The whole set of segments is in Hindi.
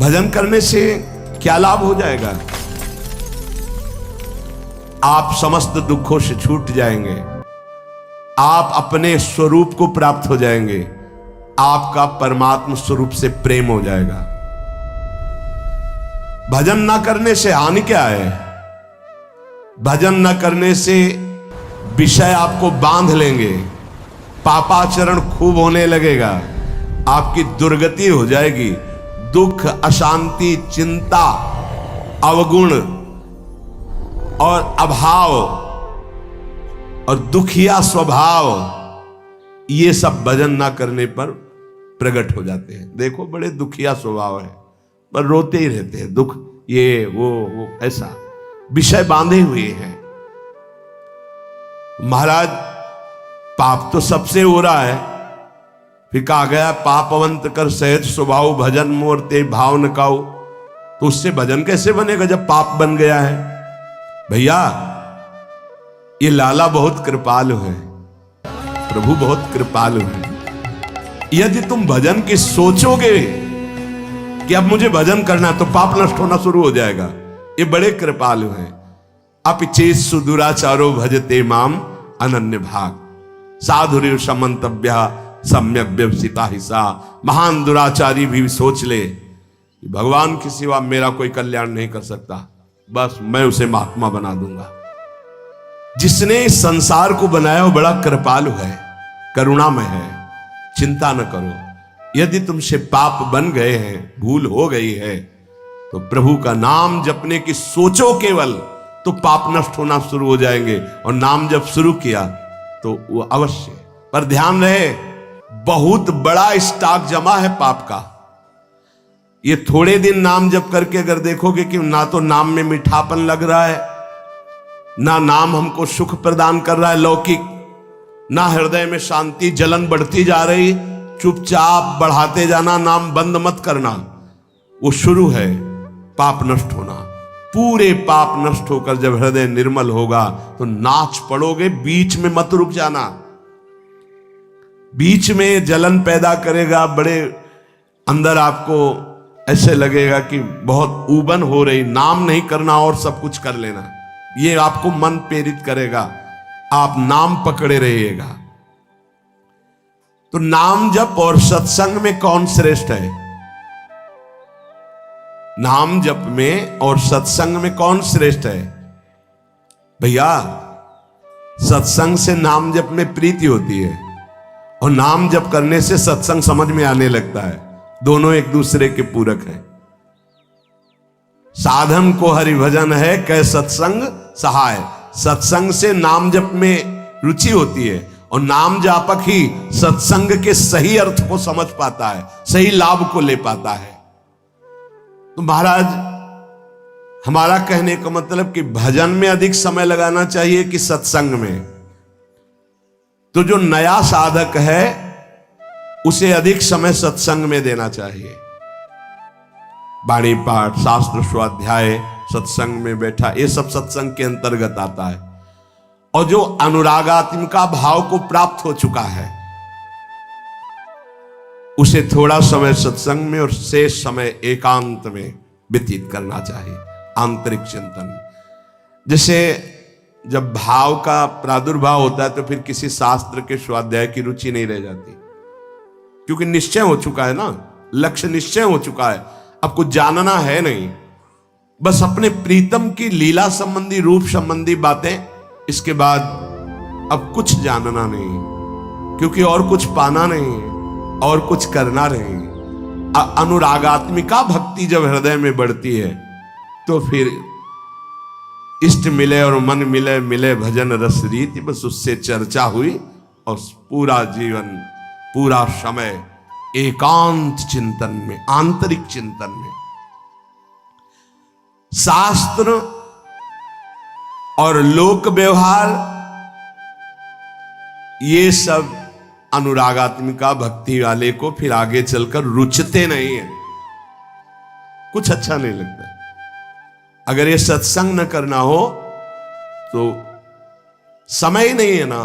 भजन करने से क्या लाभ हो जाएगा? आप समस्त दुखों से छूट जाएंगे, आप अपने स्वरूप को प्राप्त हो जाएंगे, आपका परमात्मा स्वरूप से प्रेम हो जाएगा। भजन ना करने से हानि क्या है? भजन ना करने से विषय आपको बांध लेंगे, पापाचरण खूब होने लगेगा, आपकी दुर्गति हो जाएगी, दुख, अशांति, चिंता, अवगुण और अभाव और दुखिया स्वभाव, ये सब भजन ना करने पर प्रकट हो जाते हैं। देखो बड़े दुखिया स्वभाव है, पर रोते ही रहते हैं, दुख ये वो ऐसा विषय बांधे हुए हैं। महाराज पाप तो सबसे हो रहा है, फिर कहा गया पापवंत कर सहज स्वभाव भजन मोर ते भाव न काऊ। तो उससे भजन कैसे बनेगा जब पाप बन गया है? भैया ये लाला बहुत कृपालु है, प्रभु बहुत कृपालु है। यदि तुम भजन की सोचोगे कि अब मुझे भजन करना है, तो पाप नष्ट होना शुरू हो जाएगा। ये बड़े कृपालु हैं। अपिचेत सुदुराचारो भजते माम अनन्य भाग साधुर्य समंतव्य सम्यक व्यवसिता हिस्सा। महान दुराचारी भी सोच ले कि भगवान के सिवा मेरा कोई कल्याण नहीं कर सकता, बस मैं उसे महात्मा बना दूंगा। जिसने इस संसार को बनाया वो बड़ा कृपालु है, करुणामय है। चिंता न करो, यदि तुमसे पाप बन गए हैं, भूल हो गई है, तो प्रभु का नाम जपने की सोचो केवल, तो पाप नष्ट होना शुरू हो जाएंगे। और नाम जब शुरू किया तो वो अवश्य, पर ध्यान रहे बहुत बड़ा स्टॉक जमा है पाप का। ये थोड़े दिन नाम जप करके अगर देखोगे कि ना तो नाम में मीठापन लग रहा है, ना नाम हमको सुख प्रदान कर रहा है लौकिक, ना हृदय में शांति, जलन बढ़ती जा रही, चुपचाप बढ़ाते जाना, नाम बंद मत करना। वो शुरू है पाप नष्ट होना। पूरे पाप नष्ट होकर जब हृदय निर्मल होगा तो नाच पड़ोगे, बीच में मत रुक जाना। बीच में जलन पैदा करेगा, बड़े अंदर आपको ऐसे लगेगा कि बहुत ऊबन हो रही, नाम नहीं करना और सब कुछ कर लेना, ये आपको मन प्रेरित करेगा, आप नाम पकड़े रहिएगा। तो नाम जप और सत्संग में कौन श्रेष्ठ है? नाम जप में और सत्संग में कौन श्रेष्ठ है? भैया सत्संग से नाम जप में प्रीति होती है, और नाम जप करने से सत्संग समझ में आने लगता है। दोनों एक दूसरे के पूरक हैं। साधन को हरिभजन है कै सत्संग सहाय। सत्संग से नाम जप में रुचि होती है, और नाम जापक ही सत्संग के सही अर्थ को समझ पाता है, सही लाभ को ले पाता है। तो महाराज हमारा कहने का मतलब कि भजन में अधिक समय लगाना चाहिए कि सत्संग में? तो जो नया साधक है उसे अधिक समय सत्संग में देना चाहिए। वाणी पाठ, शास्त्र स्वाध्याय, सत्संग में बैठा, ये सब सत्संग के अंतर्गत आता है। और जो अनुरागात्मिका भाव को प्राप्त हो चुका है उसे थोड़ा समय सत्संग में और शेष समय एकांत में व्यतीत करना चाहिए, आंतरिक चिंतन। जैसे जब भाव का प्रादुर्भाव होता है तो फिर किसी शास्त्र के स्वाध्याय की रुचि नहीं रह जाती, क्योंकि निश्चय हो चुका है ना, लक्ष्य निश्चय हो चुका है, अब कुछ जानना है नहीं, बस अपने प्रीतम की लीला संबंधी, रूप संबंधी बातें, इसके बाद अब कुछ जानना नहीं, क्योंकि और कुछ पाना नहीं और कुछ करना नहीं। अनुरागात्मिका भक्ति जब हृदय में बढ़ती है तो फिर इष्ट मिले और मन मिले, मिले भजन रस रीति, बस उससे चर्चा हुई और पूरा जीवन, पूरा समय एकांत चिंतन में, आंतरिक चिंतन में। शास्त्र और लोक व्यवहार ये सब अनुरागात्मिका भक्ति वाले को फिर आगे चलकर रुचते नहीं है, कुछ अच्छा नहीं लगता। अगर ये सत्संग न करना हो तो समय ही नहीं है ना,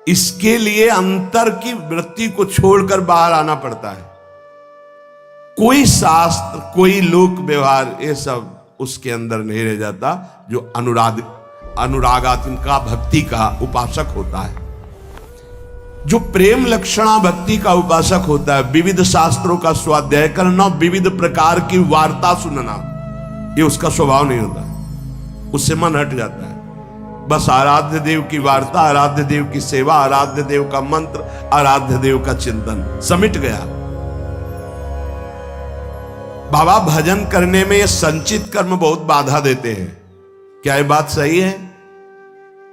इसके लिए अंतर की वृत्ति को छोड़कर बाहर आना पड़ता है। कोई शास्त्र, कोई लोक व्यवहार, ये सब उसके अंदर नहीं रह जाता। जो अनुरागात्मिका भक्ति का उपासक होता है, जो प्रेम लक्षणा भक्ति का उपासक होता है, विविध शास्त्रों का स्वाध्याय करना, विविध प्रकार की वार्ता सुनना, ये उसका स्वभाव नहीं होता, उससे मन हट जाता है। बस आराध्य देव की वार्ता, आराध्य देव की सेवा, आराध्य देव का मंत्र, आराध्य देव का चिंतन, समिट गया। बाबा भजन करने में ये संचित कर्म बहुत बाधा देते हैं। क्या ये बात सही है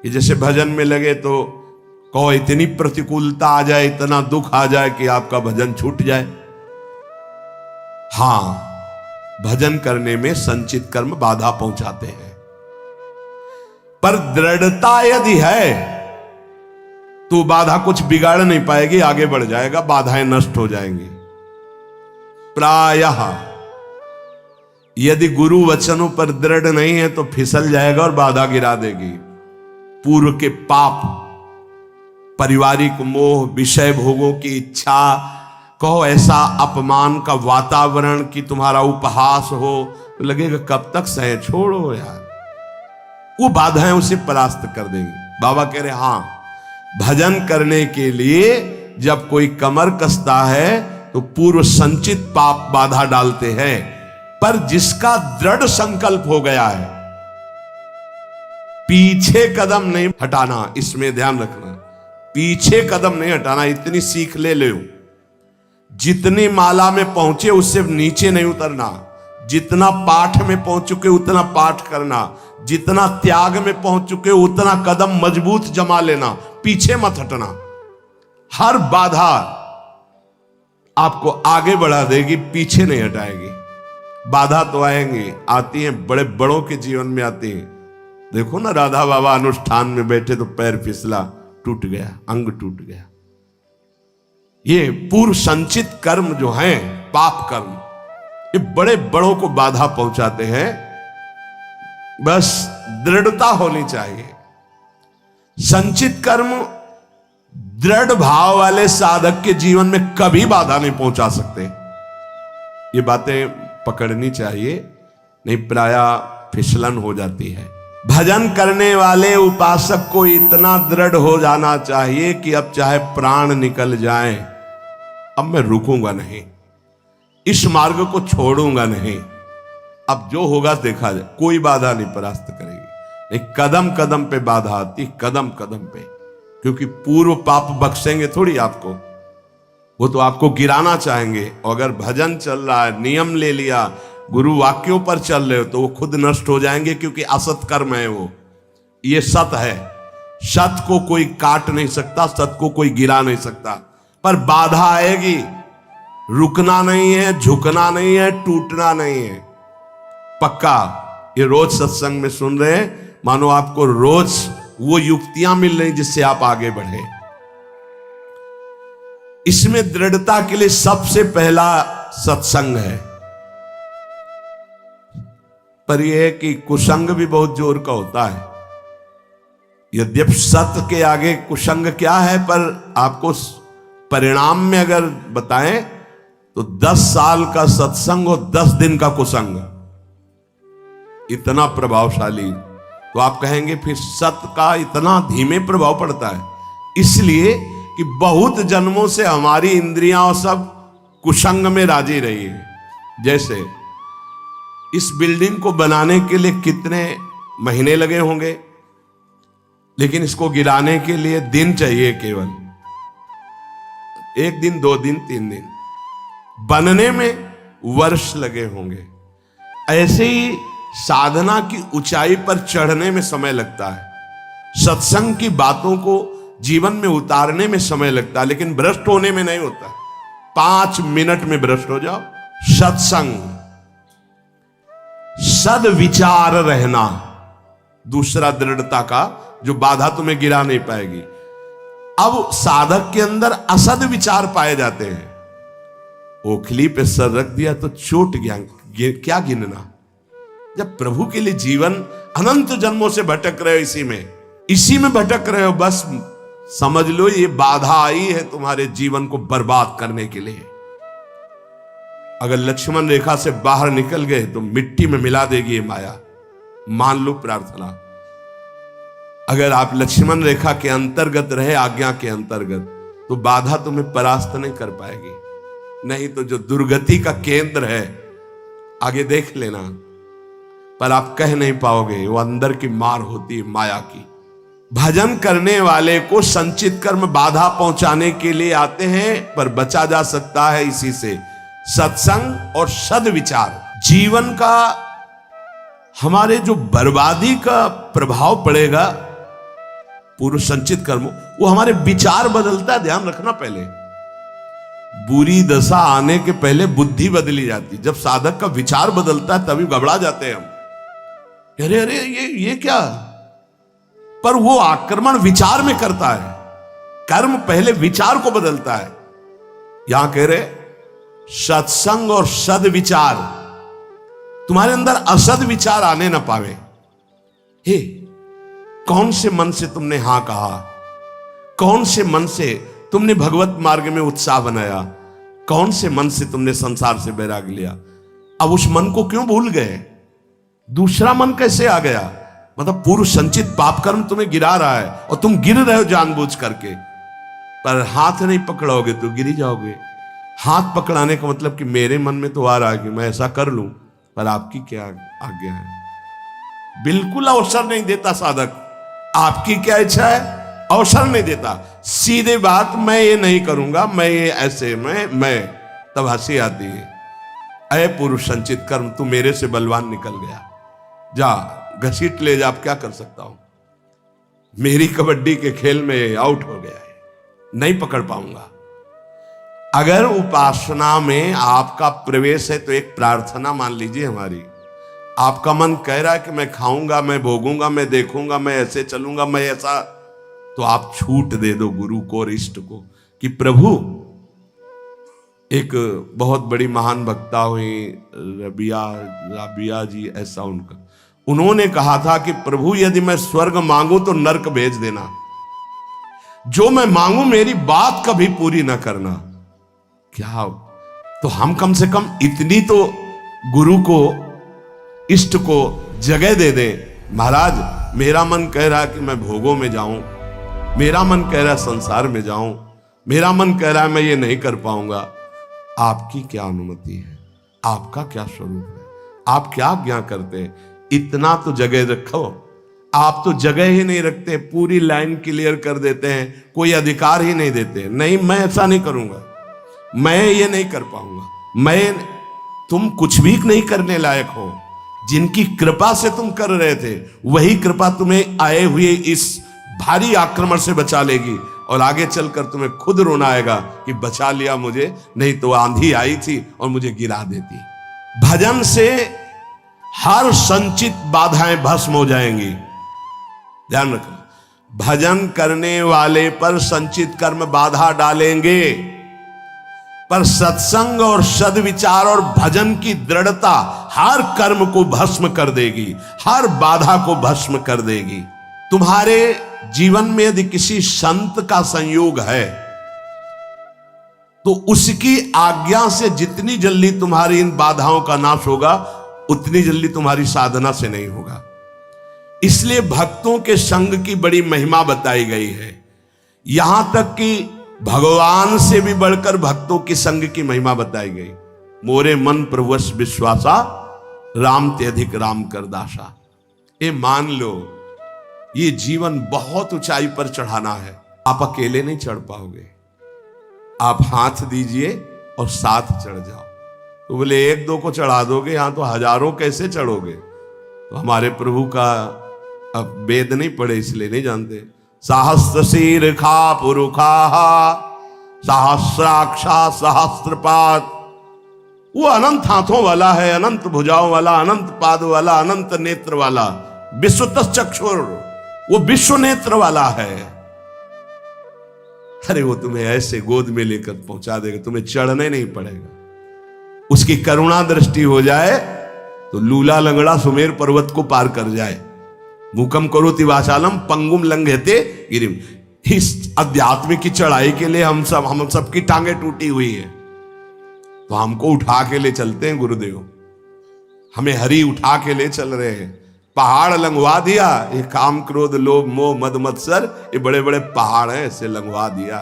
कि जैसे भजन में लगे तो कहो इतनी प्रतिकूलता आ जाए, इतना दुख आ जाए कि आपका भजन छूट जाए? हां, भजन करने में संचित कर्म बाधा पहुंचाते हैं, पर दृढ़ता यदि है तो बाधा कुछ बिगाड़ नहीं पाएगी, आगे बढ़ जाएगा, बाधाएं नष्ट हो जाएंगी। प्रायः यदि गुरु वचनों पर दृढ़ नहीं है तो फिसल जाएगा और बाधा गिरा देगी। पूर्व के पाप, पारिवारिक मोह, विषय भोगों की इच्छा, कहो ऐसा अपमान का वातावरण कि तुम्हारा उपहास हो, तो लगेगा कब तक सहे, छोड़ो यार, वो बाधाएं उसे परास्त कर देंगी। बाबा कह रहे हां, भजन करने के लिए जब कोई कमर कसता है तो पूर्व संचित पाप बाधा डालते हैं, पर जिसका दृढ़ संकल्प हो गया है, पीछे कदम नहीं हटाना, इसमें ध्यान रखना, पीछे कदम नहीं हटाना, इतनी सीख ले लो, जितनी माला में पहुंचे उससे नीचे नहीं उतरना, जितना पाठ में पहुंच चुके उतना पाठ करना, जितना त्याग में पहुंच चुके उतना कदम मजबूत जमा लेना, पीछे मत हटना। हर बाधा आपको आगे बढ़ा देगी, पीछे नहीं हटाएगी। बाधा तो आएंगी, आती हैं, बड़े बड़ों के जीवन में आती हैं। देखो ना, राधा बाबा अनुष्ठान में बैठे तो पैर फिसला, टूट गया, अंग टूट गया। ये पूर्व संचित कर्म जो हैं, पाप कर्म, ये बड़े बड़ों को बाधा पहुंचाते हैं। बस दृढ़ता होनी चाहिए। संचित कर्म दृढ़ भाव वाले साधक के जीवन में कभी बाधा नहीं पहुंचा सकते। ये बातें पकड़नी चाहिए, नहीं प्रायः फिसलन हो जाती है। भजन करने वाले उपासक को इतना दृढ़ हो जाना चाहिए कि अब चाहे प्राण निकल जाए, अब मैं रुकूंगा नहीं, इस मार्ग को छोड़ूंगा नहीं, अब जो होगा देखा जाए, कोई बाधा नहीं परास्त करेगी। नहीं, कदम कदम पे बाधा आती, कदम कदम पे, क्योंकि पूर्व पाप बख्शेंगे थोड़ी आपको, वो तो आपको गिराना चाहेंगे। और अगर भजन चल रहा है, नियम ले लिया, गुरु वाक्यों पर चल रहे हो, तो वो खुद नष्ट हो जाएंगे, क्योंकि असत कर्म है वो, ये सत है। सत को कोई काट नहीं सकता, सत को कोई गिरा नहीं सकता, पर बाधा आएगी। रुकना नहीं है, झुकना नहीं है, टूटना नहीं है, पक्का। ये रोज सत्संग में सुन रहे हैं, मानो आपको रोज वो युक्तियां मिल रही जिससे आप आगे बढ़े। इसमें दृढ़ता के लिए सबसे पहला सत्संग है, पर यह है कि कुसंग भी बहुत जोर का होता है। यद्यपि सत्य के आगे कुसंग क्या है, पर आपको परिणाम में अगर बताएं तो 10 साल का सत्संग और 10 दिन का कुसंग, इतना प्रभावशाली। तो आप कहेंगे फिर सत्य का इतना धीमे प्रभाव पड़ता है, इसलिए कि बहुत जन्मों से हमारी इंद्रियां और सब कुसंग में राजी रही है। जैसे इस बिल्डिंग को बनाने के लिए कितने महीने लगे होंगे, लेकिन इसको गिराने के लिए दिन चाहिए, केवल 1 दिन, 2 दिन, 3 दिन। बनने में वर्ष लगे होंगे। ऐसे ही साधना की ऊंचाई पर चढ़ने में समय लगता है, सत्संग की बातों को जीवन में उतारने में समय लगता है, लेकिन भ्रष्ट होने में नहीं होता। 5 मिनट में भ्रष्ट हो जाओ। सत्संग, सद्विचार रहना, दूसरा दृढ़ता का जो बाधा तुम्हें गिरा नहीं पाएगी। अब साधक के अंदर असद विचार पाए जाते हैं। ओखली पे सर रख दिया तो चोट गया, क्या गिनना। जब प्रभु के लिए जीवन अनंत जन्मों से भटक रहे हो, इसी में भटक रहे हो, बस समझ लो ये बाधा आई है तुम्हारे जीवन को बर्बाद करने के लिए। अगर लक्ष्मण रेखा से बाहर निकल गए तो मिट्टी में मिला देगी ये माया। मान लो प्रार्थना, अगर आप लक्ष्मण रेखा के अंतर्गत रहे, आज्ञा के अंतर्गत, तो बाधा तुम्हें परास्त नहीं कर पाएगी। नहीं तो जो दुर्गति का केंद्र है आगे देख लेना, पर आप कह नहीं पाओगे। वो अंदर की मार होती है माया की। भजन करने वाले को संचित कर्म बाधा पहुंचाने के लिए आते हैं, पर बचा जा सकता है इसी से, सत्संग और सद्विचार। जीवन का हमारे जो बर्बादी का प्रभाव पड़ेगा पूर्व संचित कर्म, वो हमारे विचार बदलता है। ध्यान रखना, पहले बुरी दशा आने के पहले बुद्धि बदली जाती। जब साधक का विचार बदलता है तभी घबरा जाते हैं हम, अरे अरे ये क्या। पर वो आक्रमण विचार में करता है। कर्म पहले विचार को बदलता है। यहां कह रहे सत्संग और सद्विचार, तुम्हारे अंदर असद विचार आने ना पावे। हे, कौन से मन से तुमने हां कहा, कौन से मन से तुमने भगवत मार्ग में उत्साह बनाया, कौन से मन से तुमने संसार से वैराग लिया। अब उस मन को क्यों भूल गए? दूसरा मन कैसे आ गया? मतलब पूर्व संचित पाप कर्म तुम्हें गिरा रहा है और तुम गिर रहे हो जानबूझ करके, पर हाथ नहीं पकड़ोगे तो गिर जाओगे। हाथ पकड़ाने का मतलब कि मेरे मन में तो आ रहा है कि मैं ऐसा कर लूं, पर आपकी क्या आज्ञा है। बिल्कुल अवसर नहीं देता साधक। आपकी क्या इच्छा है, अवसर नहीं देता। सीधे बात, मैं ये नहीं करूंगा, मैं ये ऐसे मैं तब हंसी आती है। अय पुरुष संचित कर्म, तू मेरे से बलवान निकल गया, जा घसीट ले जा। अब क्या कर सकता हूं, मेरी कबड्डी के खेल में आउट हो गया है, नहीं पकड़ पाऊंगा। अगर उपासना में आपका प्रवेश है तो एक प्रार्थना मान लीजिए हमारी। आपका मन कह रहा है कि मैं खाऊंगा, मैं भोगूंगा, मैं देखूंगा, मैं ऐसे चलूंगा, मैं ऐसा, तो आप छूट दे दो गुरु को और इष्ट को कि प्रभु। एक बहुत बड़ी महान भक्ता हुई रबिया जी, ऐसा उनका, उन्होंने कहा था कि प्रभु यदि मैं स्वर्ग मांगू तो नरक भेज देना, जो मैं मांगू मेरी बात कभी पूरी ना करना। क्या, तो हम कम से कम इतनी तो गुरु को इष्ट को जगह दे दें। महाराज मेरा मन कह रहा है कि मैं भोगों में जाऊं, मेरा मन कह रहा है संसार में जाऊं, मेरा मन कह रहा है मैं ये नहीं कर पाऊंगा। आपकी क्या अनुमति है, आपका क्या स्वरूप है, आप क्या आज्ञा करते हैं, इतना तो जगह रखो। आप तो जगह ही नहीं रखते, पूरी लाइन क्लियर कर देते हैं, कोई अधिकार ही नहीं देते। नहीं, मैं ऐसा नहीं करूंगा, मैं ये नहीं कर पाऊंगा। तुम कुछ भी नहीं करने लायक हो। जिनकी कृपा से तुम कर रहे थे वही कृपा तुम्हें आए हुए इस भारी आक्रमण से बचा लेगी, और आगे चलकर तुम्हें खुद रोना आएगा कि बचा लिया मुझे, नहीं तो आंधी आई थी और मुझे गिरा देती। भजन से हर संचित बाधाएं भस्म हो जाएंगी। ध्यान रखना, भजन करने वाले पर संचित कर्म बाधा डालेंगे, पर सत्संग और सद्विचार और भजन की दृढ़ता हर कर्म को भस्म कर देगी, हर बाधा को भस्म कर देगी। तुम्हारे जीवन में यदि किसी संत का संयोग है तो उसकी आज्ञा से जितनी जल्दी तुम्हारी इन बाधाओं का नाश होगा, उतनी जल्दी तुम्हारी साधना से नहीं होगा। इसलिए भक्तों के संग की बड़ी महिमा बताई गई है। यहां तक कि भगवान से भी बढ़कर भक्तों की संग की महिमा बताई गई। मोरे मन प्रवश विश्वासा, राम ते अधिक राम कर दासा। ये मान लो, ये जीवन बहुत ऊंचाई पर चढ़ाना है। आप अकेले नहीं चढ़ पाओगे, आप हाथ दीजिए और साथ चढ़ जाओ। तो बोले एक दो को चढ़ा दोगे, यहां तो हजारों कैसे चढ़ोगे? तो हमारे प्रभु का अब वेद नहीं पढ़े इसलिए नहीं जानते। सहस्त्र शीर खा पुरुखा, सहस्राक्षा सहस्त्रपाद। वो अनंत हाथों वाला है, अनंत भुजाओं वाला, अनंत पाद वाला, अनंत नेत्र वाला, विश्वतः चक्षुर, वो विश्व नेत्र वाला है। अरे वो तुम्हें ऐसे गोद में लेकर पहुंचा देगा, तुम्हें चढ़ने नहीं पड़ेगा। उसकी करुणा दृष्टि हो जाए तो लूला लंगड़ा सुमेर पर्वत को पार कर जाए। मुकम करोति वाचालम पंगुम लंघयते गिरिम। इस अध्यात्म की चढ़ाई के लिए हम सबकी टांगे टूटी हुई है। तो हमको उठा के ले चलते हैं गुरुदेव, हमें हरि उठा के ले चल रहे हैं। पहाड़ लंघवा दिया, ये काम क्रोध लोभ मोह मद मत्सर, ये बड़े बड़े पहाड़ हैं, ऐसे लंघवा दिया।